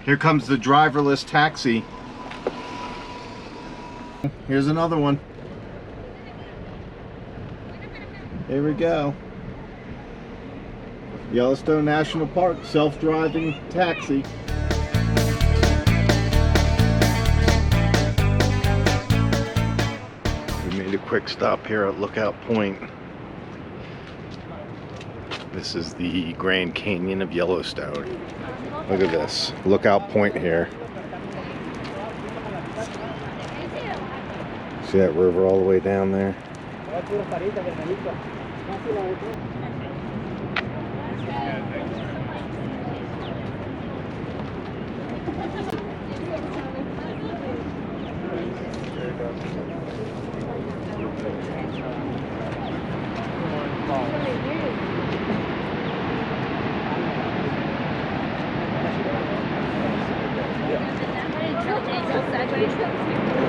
Here comes the driverless taxi. Here's another one. Here we go. Yellowstone National Park, self-driving taxi. We made a quick stop here at Lookout Point. This is the Grand Canyon of Yellowstone. Look at this, Lookout Point here. See that river all the way down there?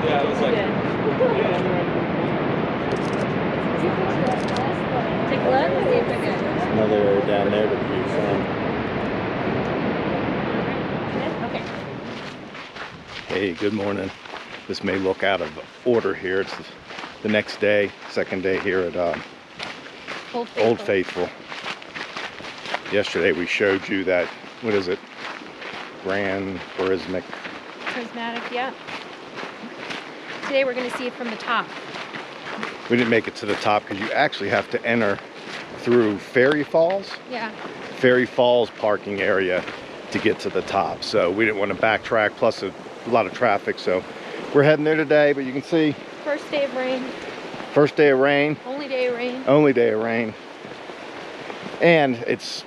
Yeah, it was like... Take a look and see if we're good. Another area down there to view some. Okay. Hey, good morning. This may look out of order here. It's the next day, second day here at Old Faithful. Yesterday we showed you that, what is it? Prismatic, yeah. Today we're going to see it from the top. We didn't make it to the top because you actually have to enter through Fairy Falls. Yeah. Fairy Falls parking area to get to the top. So we didn't want to backtrack, plus a lot of traffic. So we're heading there today, but you can see. First day of rain. First day of rain. Only day of rain. Only day of rain. And it's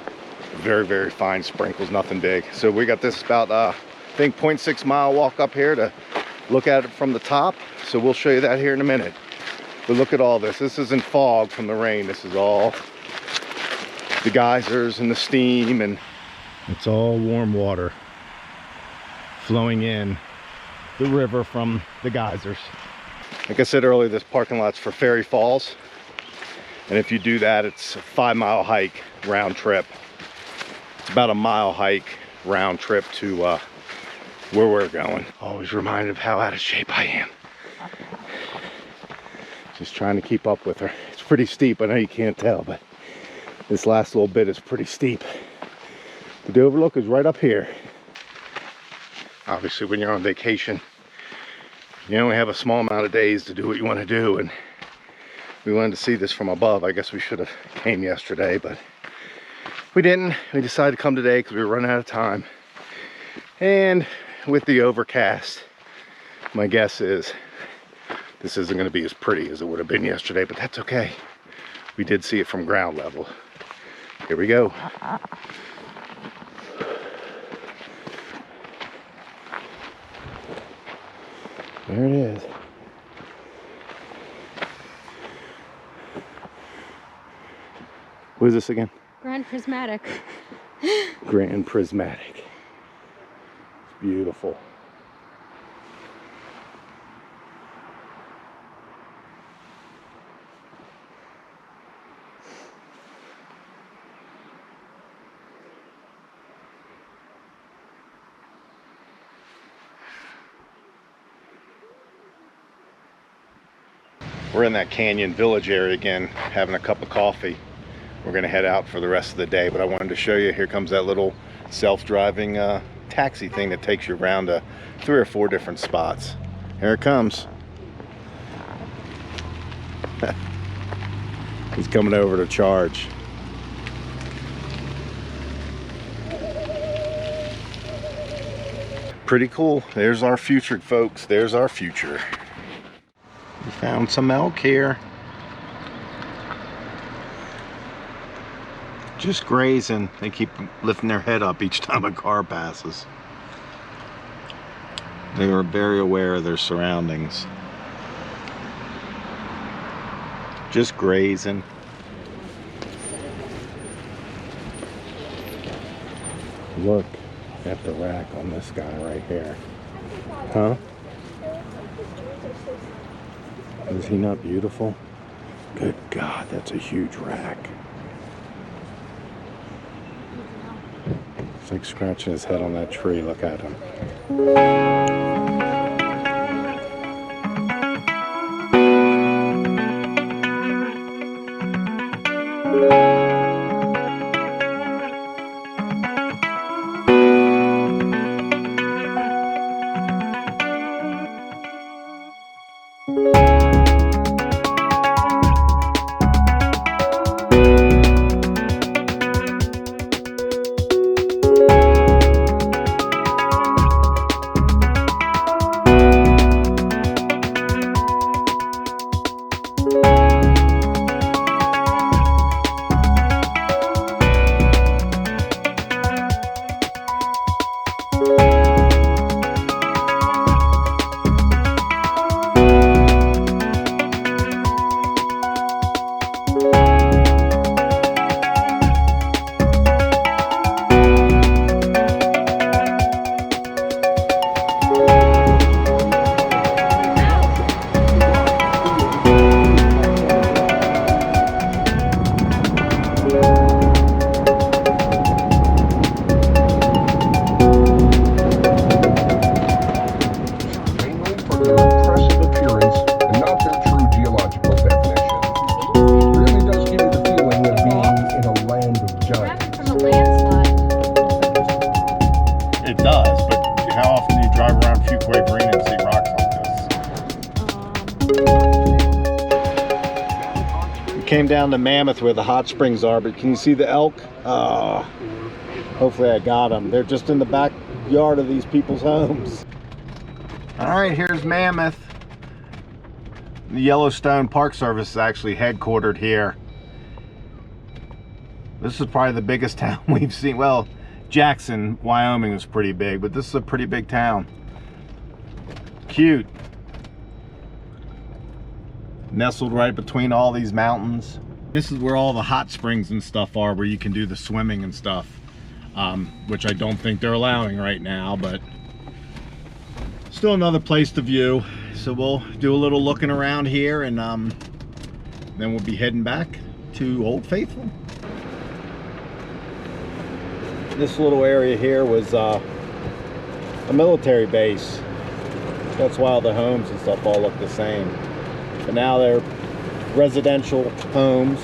very, very fine sprinkles, nothing big. So we got this about, I think 0.6 mile walk up here to look at it from the top. So we'll show you that here in a minute. But look at all this. This isn't fog from the rain. This is all the geysers and the steam, and it's all warm water flowing in the river from the geysers. Like I said earlier, this parking lot's for Fairy Falls. And if you do that, it's a 5-mile hike round trip. It's about a mile hike round trip to where we're going. Always reminded of how out of shape I am. Just trying to keep up with her. It's pretty steep. I know you can't tell, but this last little bit is pretty steep. But the overlook is right up here. Obviously, when you're on vacation, you only have a small amount of days to do what you want to do, and we wanted to see this from above. I guess we should have came yesterday, but we didn't. We decided to come today because we were running out of time. And with the overcast, my guess is this isn't going to be as pretty as it would have been yesterday, but that's okay. We did see it from ground level. Here we go. There it is. What is this again? Grand Prismatic. Grand Prismatic. It's beautiful. We're in that Canyon Village area again, having a cup of coffee. We're gonna head out for the rest of the day, but I wanted to show you, here comes that little self-driving taxi thing that takes you around to 3 or 4 different spots. Here it comes. He's coming over to charge. Pretty cool. There's our future, folks. There's our future. We found some elk here. Just grazing. They keep lifting their head up each time a car passes. They are very aware of their surroundings. Just grazing. Look at the rack on this guy right here. Huh? Is he not beautiful? Good God, that's a huge rack. It's like scratching his head on that tree. Look at him. Came down to Mammoth where the hot springs are, but can you see the elk? Hopefully I got them. They're just in the backyard of these people's homes. All right, here's Mammoth. The Yellowstone Park Service is actually headquartered here. This is probably the biggest town we've seen. Well, Jackson, Wyoming is pretty big, but this is a pretty big town. Cute. Nestled right between all these mountains. This is where all the hot springs and stuff are, where you can do the swimming and stuff, which I don't think they're allowing right now, but still another place to view. So we'll do a little looking around here, and then we'll be heading back to Old Faithful. This little area here was a military base. That's why all the homes and stuff all look the same. But now they're residential homes,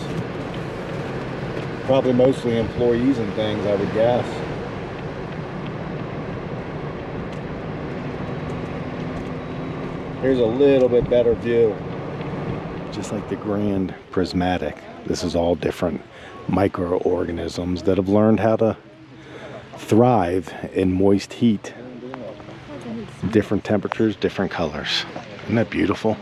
probably mostly employees and things, I would guess. Here's a little bit better view. Just like the Grand Prismatic, this is all different microorganisms that have learned how to thrive in moist heat. Different temperatures, different colors. Isn't that beautiful?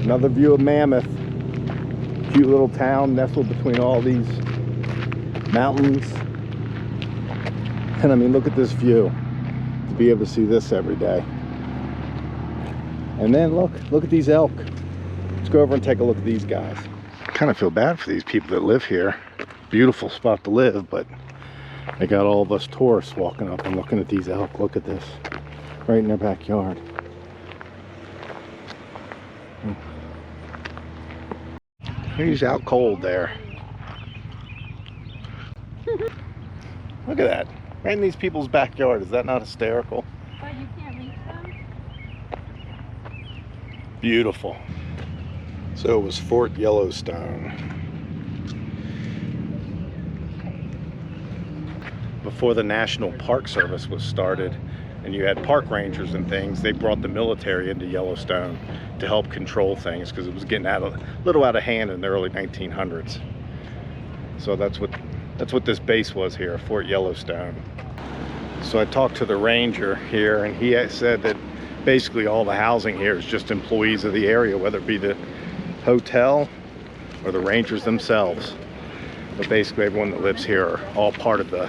Another view of Mammoth. Cute little town nestled between all these mountains. And I mean, look at this view. To be able to see this every day. And then look at these elk. Let's go over and take a look at these guys. I kind of feel bad for these people that live here. Beautiful spot to live, but they got all of us tourists walking up and looking at these elk. Look at this, right in their backyard. He's out cold there. Look at that, right in these people's backyard. Is that not hysterical? But you can't reach them? Beautiful. So it was Fort Yellowstone. Before the National Park Service was started, and you had park rangers and things, they brought the military into Yellowstone to help control things because it was getting a little out of hand in the early 1900s. So that's what this base was here, Fort Yellowstone. So I talked to the ranger here, and he said that basically all the housing here is just employees of the area, whether it be the hotel or the rangers themselves. But basically everyone that lives here are all part of the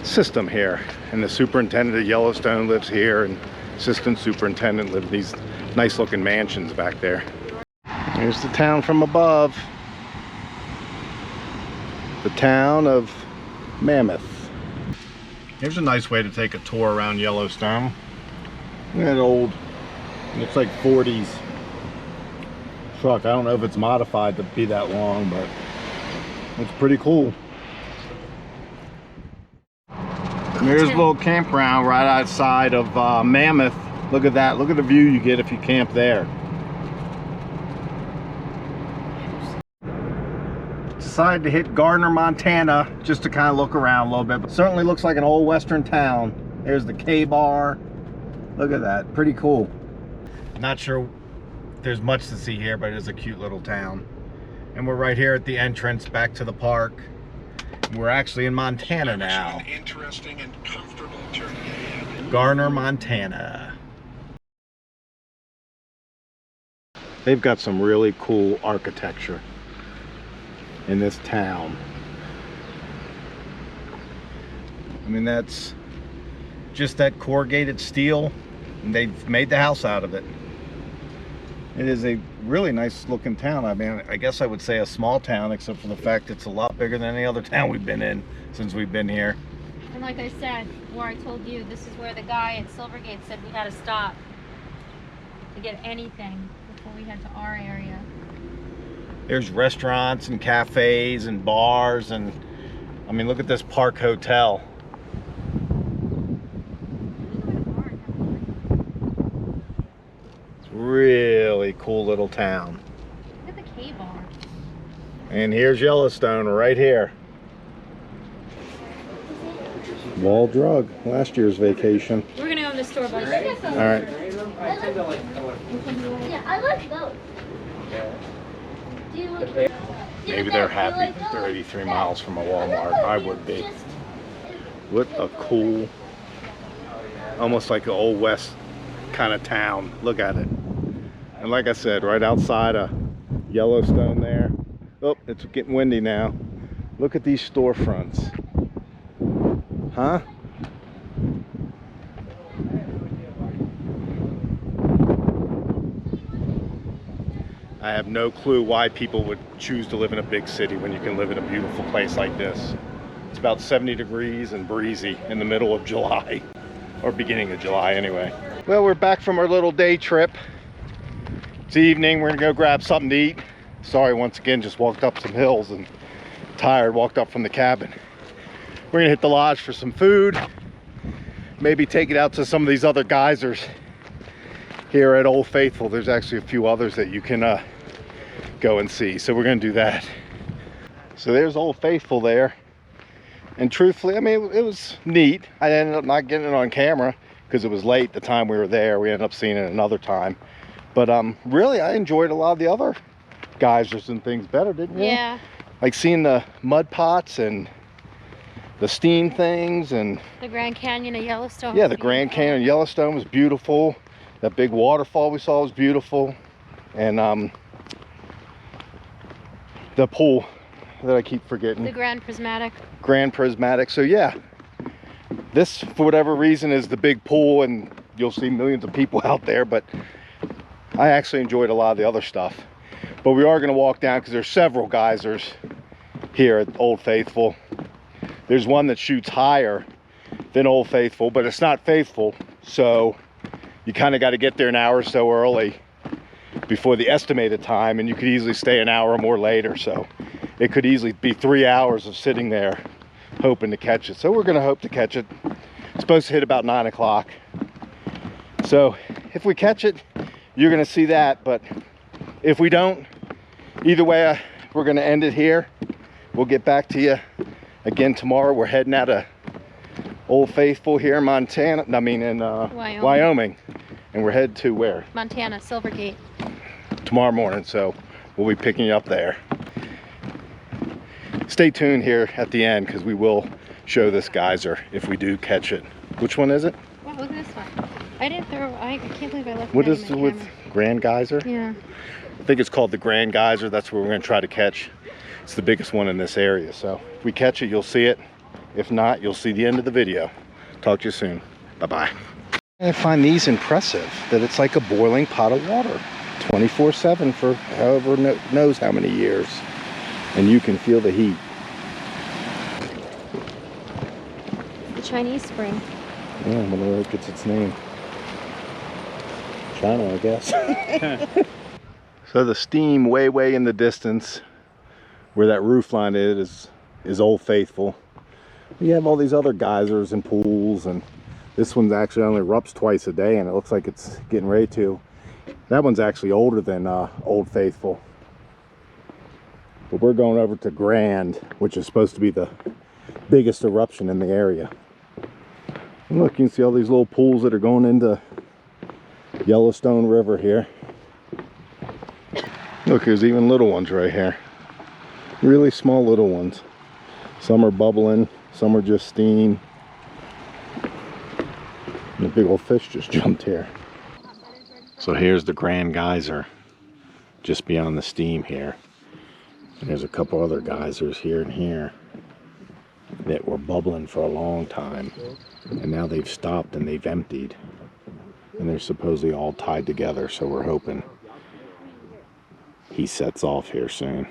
system here. And the superintendent of Yellowstone lives here, and assistant superintendent lives in these nice looking mansions back there. Here's the town from above. The town of Mammoth. Here's a nice way to take a tour around Yellowstone. That old, looks like 40s truck. I don't know if it's modified to be that long, but it's pretty cool. And there's a little campground right outside of Mammoth. Look at that. Look at the view you get if you camp there. Decided to hit Gardiner, Montana, just to kind of look around a little bit. But certainly looks like an old western town. There's the K-bar. Look at that. Pretty cool. Not sure there's much to see here, but it is a cute little town. And we're right here at the entrance back to the park. We're actually in Montana now. Interesting and comfortable journey ahead. Gardiner, Montana. They've got some really cool architecture in this town. I mean, that's just that corrugated steel, and they've made the house out of it. It is a really nice looking town. I mean, I guess I would say a small town, except for the fact it's a lot bigger than any other town we've been in since we've been here. And like I said, where I told you, this is where the guy at Silvergate said we had to stop to get anything before we head to our area. There's restaurants and cafes and bars, and I mean, look at this Park Hotel. Really cool little town. Look at the K-bar. And here's Yellowstone right here. Wall drug, last year's vacation. We're gonna go in the store, buddy. All right. Yeah, I like those. Do you like Maybe they're happy they're 83 miles from a Walmart. I would be. What a cool, almost like an old west kind of town. Look at it. And like I said, right outside of Yellowstone there. Oh, it's getting windy now. Look at these storefronts. Huh? I have no clue why people would choose to live in a big city when you can live in a beautiful place like this. It's about 70 degrees and breezy in the middle of July, or beginning of July anyway. Well, we're back from our little day trip. It's evening, we're gonna go grab something to eat. Sorry, once again, just walked up some hills and tired, walked up from the cabin. We're gonna hit the lodge for some food, maybe take it out to some of these other geysers here at Old Faithful. There's actually a few others that you can go and see, so we're gonna do that. So there's Old Faithful there, and truthfully, I mean, it was neat. I ended up not getting it on camera because it was late the time we were there. We ended up seeing it another time, but really I enjoyed a lot of the other geysers and things better, didn't you? Yeah. Like seeing the mud pots and the steam things, and The Grand Canyon of Yellowstone. yeah, the Grand Canyon of Yellowstone was beautiful. That big waterfall we saw was beautiful, and the pool that I keep forgetting. The Grand Prismatic. Grand Prismatic. So yeah, this for whatever reason is the big pool, and you'll see millions of people out there, but I actually enjoyed a lot of the other stuff. But we are going to walk down because there's several geysers here at Old Faithful. There's one that shoots higher than Old Faithful, but it's not Faithful, so you kind of got to get there an hour or so early before the estimated time, and you could easily stay an hour or more later. So it could easily be 3 hours of sitting there hoping to catch it. So we're going to hope to catch it. It's supposed to hit about 9 o'clock. So if we catch it, you're going to see that. But if we don't, either way, we're going to end it here. We'll get back to you again tomorrow. We're heading out of Old Faithful here in Montana. I mean in Wyoming. And we're headed to where? Montana, Silvergate. Tomorrow morning, so we'll be picking you up there. Stay tuned here at the end because we will show this geyser if we do catch it. Which one is it? Wow, look at this one. I didn't throw, I can't believe I left What that is in it my with camera. Grand Geyser? Yeah. I think it's called the Grand Geyser. That's what we're going to try to catch. It's the biggest one in this area. So if we catch it, you'll see it. If not, you'll see the end of the video. Talk to you soon. Bye-bye. I find these impressive, that it's like a boiling pot of water 24/7 for however knows how many years, and you can feel the heat. The Chinese spring. Yeah, I wonder where it gets its name. China, I guess. So the steam way in the distance, where that roof line is Old Faithful. You have all these other geysers and pools, and this one's actually only erupts twice a day, and it looks like it's getting ready to. That one's actually older than Old Faithful. But we're going over to Grand, which is supposed to be the biggest eruption in the area. And look, you can see all these little pools that are going into Yellowstone River here. Look, there's even little ones right here. Really small little ones. Some are bubbling, some are just steam. And the big old fish just jumped here. So here's the Grand Geyser, just beyond the steam here. And there's a couple other geysers here and here that were bubbling for a long time. And now they've stopped and they've emptied. And they're supposedly all tied together, so we're hoping he sets off here soon.